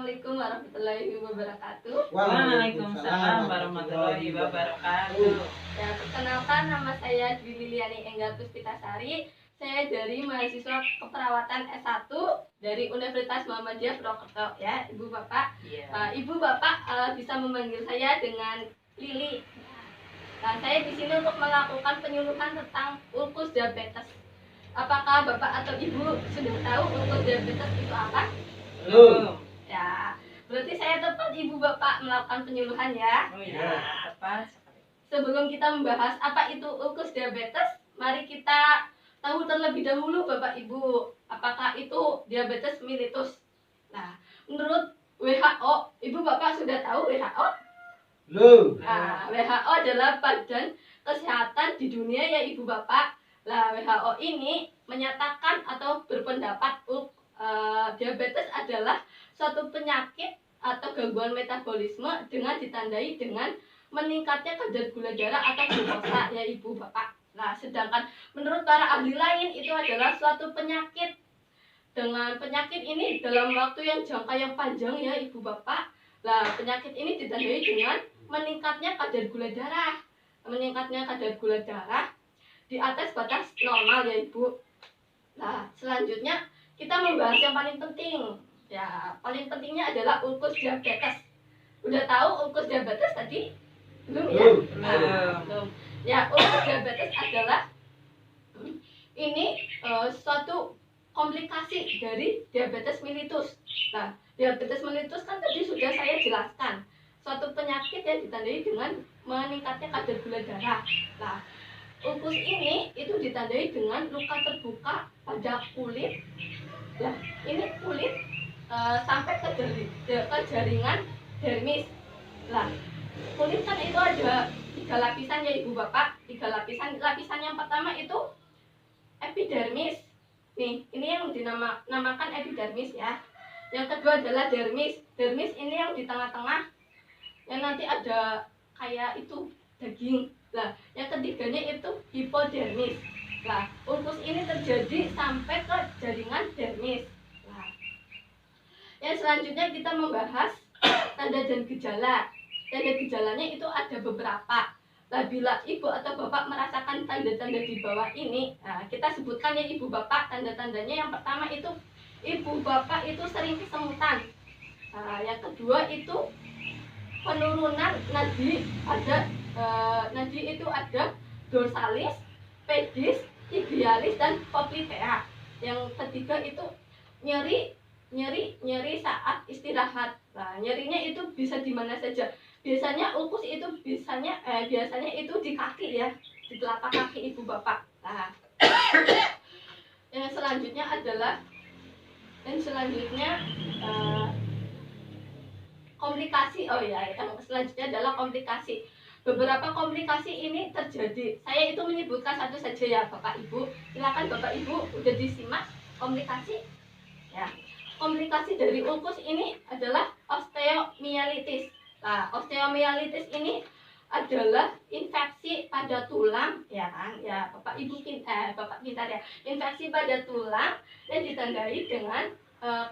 Assalamualaikum warahmatullahi wabarakatuh. Waalaikumsalam warahmatullahi wabarakatuh. Ya, perkenalkan nama saya Dwi Liliani Enggar Puspitasari. Saya dari mahasiswa keperawatan S1 dari Universitas Muhammadiyah Purwokerto ya, Ibu Bapak. Ibu Bapak bisa memanggil saya dengan Lili. Nah, saya di sini untuk melakukan penyuluhan tentang ulkus diabetes. Apakah Bapak atau Ibu sudah tahu ulkus diabetes itu apa? Belum. Ya, berarti saya tepat Ibu Bapak melakukan penyuluhan ya. Oh iya, tepat. Sebelum kita membahas apa itu ulkus diabetes, mari kita tahu terlebih dahulu Bapak Ibu, apakah itu diabetes mellitus. Nah, menurut WHO, Ibu Bapak sudah tahu WHO? Belum. Nah, WHO adalah Badan Kesehatan di Dunia ya Ibu Bapak. Nah, WHO ini menyatakan atau berpendapat diabetes adalah suatu penyakit atau gangguan metabolisme dengan ditandai dengan meningkatnya kadar gula darah atau glukosa ya Ibu Bapak. Nah, sedangkan menurut para ahli lain itu adalah suatu penyakit. Dengan penyakit ini dalam waktu yang jangka yang panjang ya Ibu Bapak. Nah, penyakit ini ditandai dengan meningkatnya kadar gula darah. Meningkatnya kadar gula darah di atas batas normal ya Ibu. Nah, selanjutnya kita membahas yang paling penting. Ya, paling pentingnya adalah ulkus diabetes. Udah tahu ulkus diabetes tadi? Belum ya? Belum. Ya, ulkus diabetes adalah ini suatu komplikasi dari diabetes mellitus. Nah, diabetes mellitus kan tadi sudah saya jelaskan. Suatu penyakit yang ditandai dengan meningkatnya kadar gula darah. Nah, ulkus ini itu ditandai dengan luka terbuka pada kulit. Nah, ini kulit sampai ke jaringan dermis. Nah, kulit kan itu ada 3 lapisan ya Ibu Bapak. 3 lapisan. Lapisan yang pertama itu epidermis. Nih, ini yang dinamakan epidermis ya. Yang kedua adalah dermis. Dermis ini yang di tengah-tengah, yang nanti ada kayak itu daging. Nah, yang ketiganya itu hipodermis. Nah, ulkus ini terjadi sampai ke jaringan dermis. Nah, yang selanjutnya kita membahas tanda dan gejala. Tanda gejalanya itu ada beberapa. Nah, bila Ibu atau Bapak merasakan tanda-tanda di bawah ini, nah, kita sebutkan ya Ibu Bapak tanda-tandanya. Yang pertama itu Ibu Bapak itu sering kesemutan. Nah, yang kedua itu penurunan nadi, ada nadi itu ada dorsalis, pedis, tibialis dan popltea. Yang ketiga itu nyeri saat istirahat. Nah, nyerinya itu bisa di mana saja. Biasanya ulkus itu biasanya itu di kaki ya, di telapak kaki Ibu Bapak. Nah, yang selanjutnya komplikasi. Oh ya, yang selanjutnya adalah komplikasi. Beberapa komplikasi ini terjadi. Saya itu menyebutkan satu saja ya Bapak Ibu. Silakan Bapak Ibu udah disimak komplikasi. Ya. Komplikasi dari ulkus ini adalah osteomyelitis. Nah, osteomyelitis ini adalah infeksi pada tulang, ya kan? Ya, Bapak pintar ya. Infeksi pada tulang yang ditandai dengan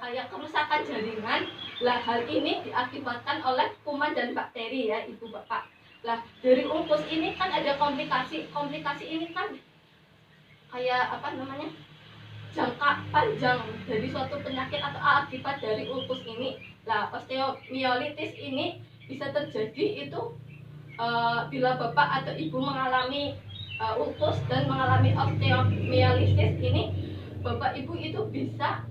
kayak kerusakan jaringan. Lah, hal ini diakibatkan oleh kuman dan bakteri ya, Ibu Bapak. Lah, dari ulkus ini kan ada komplikasi. Komplikasi ini kan kayak apa namanya? Jangka panjang dari suatu penyakit atau akibat dari ulkus ini. Lah, osteomyelitis ini bisa terjadi itu bila Bapak atau Ibu mengalami ulkus dan mengalami osteomyelitis ini, Bapak Ibu itu bisa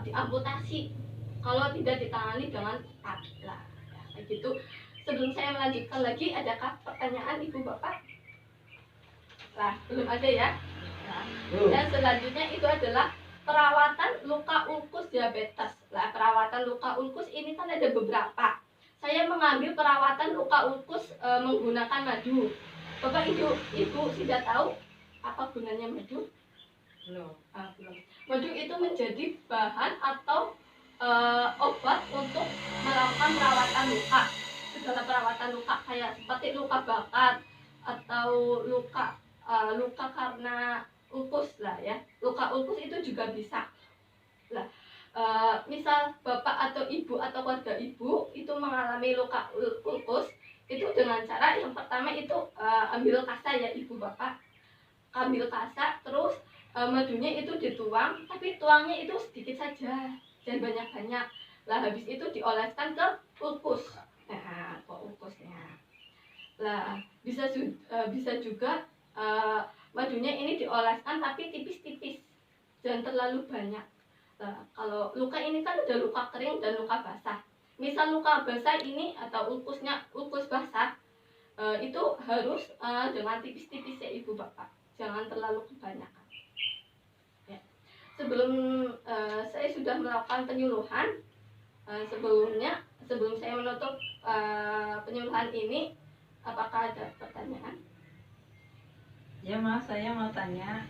diamputasi kalau tidak ditangani dengan tepat. Lah, ya, kayak gitu. Sebelum saya melanjutkan lagi, adakah pertanyaan Ibu Bapak? Lah, belum ada ya. Nah, dan selanjutnya itu adalah perawatan luka ulkus diabetes. Nah, perawatan luka ulkus ini kan ada beberapa. Saya mengambil perawatan luka ulkus menggunakan madu. Bapak Ibu sudah tahu apa gunanya madu? Belum. Belum. Madu itu menjadi bahan atau obat untuk melakukan perawatan luka. Segala perawatan luka kayak seperti luka bakar atau luka karena ulkus lah ya. Luka ulkus itu juga bisa. Lah, misal bapak atau ibu atau keluarga ibu itu mengalami luka ulkus, itu dengan cara yang pertama itu ambil kasa ya ibu bapak, ambil kasa terus madunya itu dituang, tapi tuangnya itu sedikit saja, jangan banyak-banyak. Lah habis itu dioleskan ke ulkus. Nah, ke ulkusnya. Lah bisa juga madunya ini dioleskan tapi tipis-tipis, jangan terlalu banyak. Nah, kalau luka ini kan ada luka kering dan luka basah. Misal luka basah ini atau ulkus basah, itu harus dengan tipis-tipis ya ibu bapak, jangan terlalu kebanyakan. Ya. Sebelum saya sudah melakukan penyuluhan, sebelum saya menutup penyuluhan ini, apakah ada pertanyaan? Ya Mas, saya mau tanya.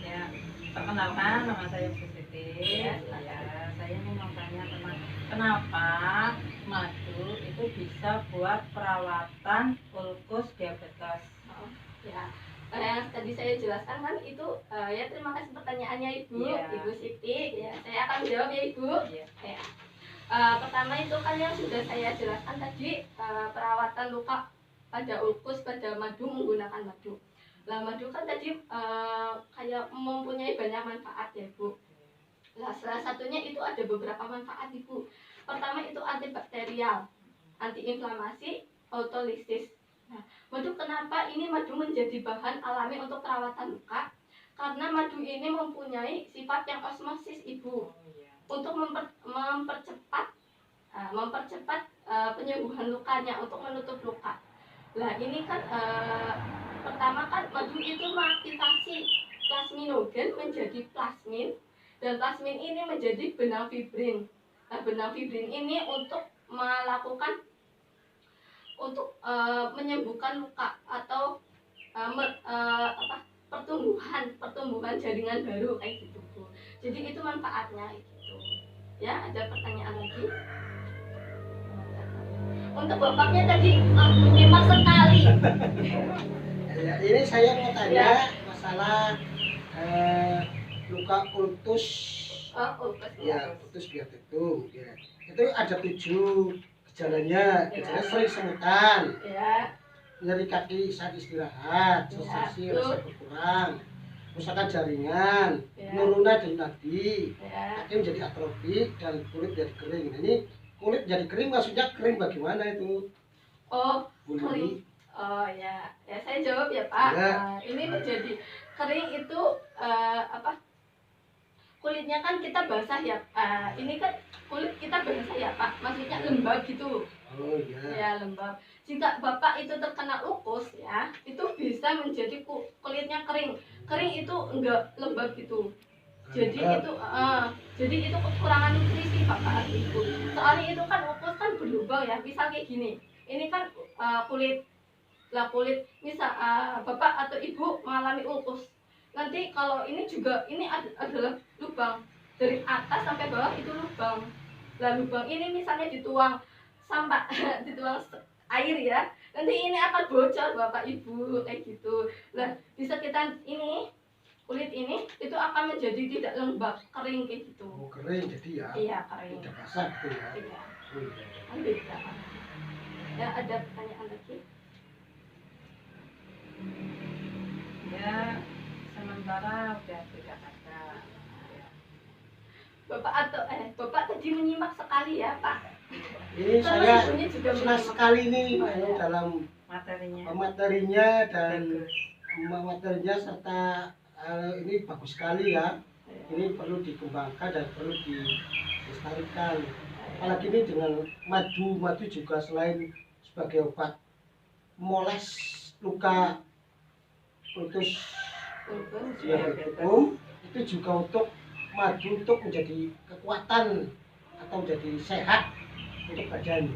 Ya, perkenalkan nama saya Siti. Ya, saya mau tanya tentang kenapa madu itu bisa buat perawatan ulkus diabetes. Oh, ya. Yang tadi saya jelaskan kan itu ya, terima kasih pertanyaannya Ibu, Ya. Ibu Siti. Ya, saya akan jawab ya Ibu. Ya. Ya. Pertama itu kan yang sudah saya jelaskan tadi, perawatan luka pada ulkus pada madu menggunakan madu. Lah madu kan tadi kayak mempunyai banyak manfaat ya Bu. Lah salah satunya itu ada beberapa manfaat Ibu. Pertama itu antibakterial, antiinflamasi, autolisis. Nah, madu kenapa ini madu menjadi bahan alami untuk perawatan luka? Karena madu ini mempunyai sifat yang osmosis Ibu, untuk mempercepat penyembuhan lukanya, untuk menutup luka. Lah ini kan pertama kan madu itu mengaktifasi plasminogen menjadi plasmin, dan plasmin ini menjadi benang fibrin. Nah, benang fibrin ini untuk melakukan menyembuhkan luka atau pertumbuhan jaringan baru kayak gitu Bu. Jadi itu manfaatnya gitu. Ya, ada pertanyaan lagi? Untuk bapaknya tadi menyimak sekali. Ya, ini saya mau tanya Ya. masalah luka ultus. Ulkus Ya, ultus diabetes. Ya. Itu ada 7 gejalanya. Gejalanya sering semutan, Ya, nyeri kaki saat istirahat, sensasi rasa berkurang, kerusakan jaringan, Ya. penurunan dari nadi, ya. kaki menjadi atrofik dan kulit jadi kering. Nah, ini kulit jadi kering maksudnya kering bagaimana itu? Oh, Bu kering. Lili? Oh ya, ya saya jawab ya Pak. Ya. Ini menjadi kering itu kulitnya kan kita basah ya. Ini kan kulit kita basah ya Pak. Maksudnya lembab gitu. Oh iya. Ya, lembab. Jika Bapak itu terkena ulkus ya, itu bisa menjadi kulitnya kering. Kering itu enggak lembab gitu. Jadi itu kekurangan nutrisi Bapak Ibu. Soalnya itu kan ulkus kan berlubang ya. Misal kayak gini. Ini kan kulit misal bapak atau ibu mengalami ulkus, nanti kalau ini juga ini adalah lubang dari atas sampai bawah, itu lubang. Lah lubang ini misalnya dituang sampah dituang air ya, nanti ini akan bocor bapak ibu kayak gitu. Lah bisa kita ini kulit ini itu akan menjadi tidak lembab, kering kayak gitu. Oh, kering jadi ya. Iya, kering. Udah basah gitu ya. Iya. Oh, iya. Kan beda. Ya, ada pertanyaan lagi? Ya, sementara udah tidak ada. Ya. Bapak tadi menyimak sekali ya Pak. Ini Sama saya ibunya juga senang menyimak. sekali nih Oh, iya. dalam Materinya materinya dan bagus. materinya serta ini bagus sekali ya. Ini perlu dikembangkan dan perlu dilestarikan. Apalagi ini dengan madu juga selain sebagai obat moles luka ultus diabetes, itu juga untuk madu untuk menjadi kekuatan atau menjadi sehat untuk badan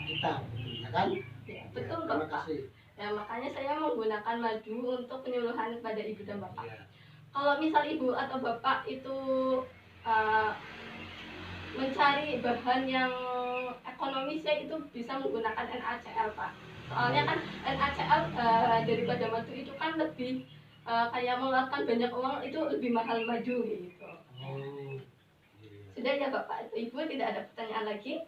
kita, ya kan? Ya, betul Terima Bapak. kasih. Ya, makanya saya menggunakan madu untuk penyuluhan kepada ibu dan bapak. Ya. Kalau misal ibu atau bapak itu mencari bahan yang ekonomis ya, itu bisa menggunakan NaCl Pak. Soalnya kan NaCl daripada madu itu kan lebih kayak mengeluarkan banyak uang, itu lebih mahal madu gitu. Oh, iya. Sudah ya Bapak Ibu, tidak ada pertanyaan lagi?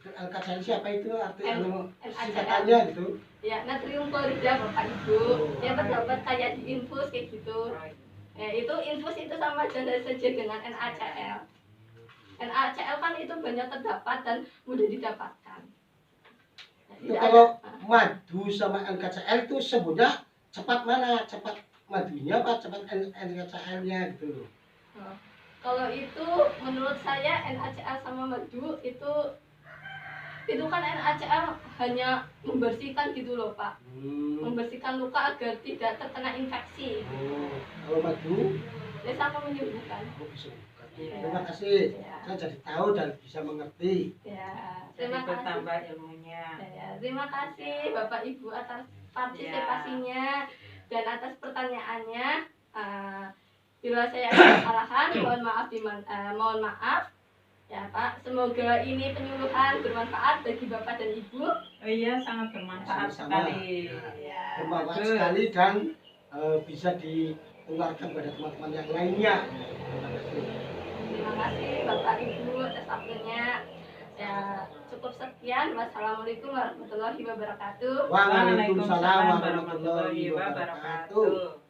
Al-Kazali siapa itu? Artinya NaCl. singkatannya gitu. Ya, natrium klorida Bapak Ibu. Yang terdapat kayak di infus kayak gitu. Ya, itu infus itu sama saja dengan NaCl. NaCl kan itu banyak terdapat dan mudah didapatkan. Ya, Itu tidak kalau ada. madu sama NaCl itu sebutnya cepat mana? Cepat madunya apa cepat NaCl-nya gitu loh. Oh, kalau itu menurut saya NaCl sama madu itu kan NaCl hanya membersihkan gitu loh Pak, membersihkan luka agar tidak terkena infeksi. Oh, kalau madu Ya sama menyembuhkan. bisa bukan. Iya. Terima kasih. Ya. Saya jadi tahu dan bisa mengerti. Ya, Jadi terima kasih. bertambah ilmunya. Ya, terima kasih Bapak Ibu atas partisipasinya dan atas pertanyaannya. Bila saya ada kesalahan, mohon maaf. Ya Pak, semoga ini penyuluhan bermanfaat bagi Bapak dan Ibu. Oh iya, sangat bermanfaat Sama-sama. sekali. Ya, bermanfaat sekali dan bisa ditularkan pada teman-teman yang lainnya. Terima kasih. Terima kasih Bapak Ibu atas waktunya. Ya, cukup sekian. Wassalamualaikum warahmatullahi wabarakatuh. Waalaikumsalam warahmatullahi wabarakatuh.